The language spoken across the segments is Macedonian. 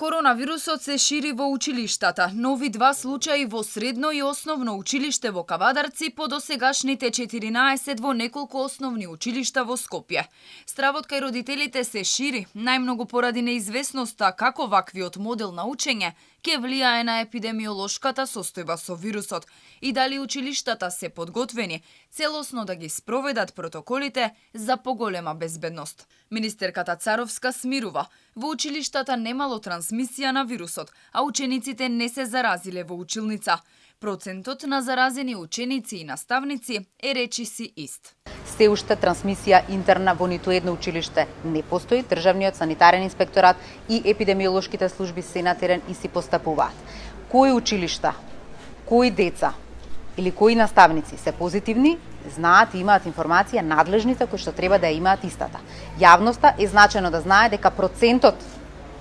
Коронавирусот се шири во училиштата. Нови 2 случаи во средно и основно училиште во Кавадарци по досегашните 14 во неколку основни училишта во Скопје. Стравот кај родителите се шири, најмногу поради неизвестноста како ваквиот модел на учење ќе влијае на епидемиолошката состојба со вирусот и дали училиштата се подготвени целосно да ги спроведат протоколите за поголема безбедност. Министерката Царовска смирува, во училиштата немало трансмисија на вирусот, а учениците не се заразиле во училница. Процентот на заразени ученици и наставници е речиси ист. Се уште трансмисија интерна во ниту едно училиште не постои. Државниот санитарен инспекторат и епидемиолошките служби се на терен и си постапуваат. Кои училишта, кои деца или кои наставници се позитивни, знаат и имаат информација надлежните кои што треба да ја имаат истата. Јавноста е значено да знае дека процентот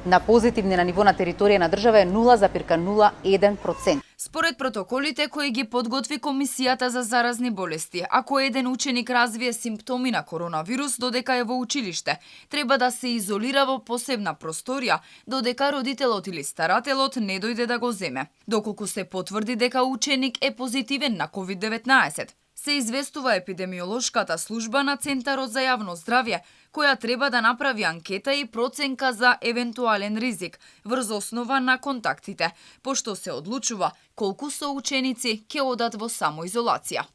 на позитивни на ниво на територија на држава е 0,01%. Според протоколите кои ги подготви Комисијата за заразни болести, ако еден ученик развие симптоми на коронавирус додека е во училиште, треба да се изолира во посебна просторија додека родителот или старателот не дојде да го земе, доколку се потврди дека ученик е позитивен на COVID-19. Се известува епидемиолошката служба на Центарот за јавно здравје, која треба да направи анкета и проценка за евентуален ризик врз основа на контактите, пошто се одлучува колку соученици ќе одат во самоизолација.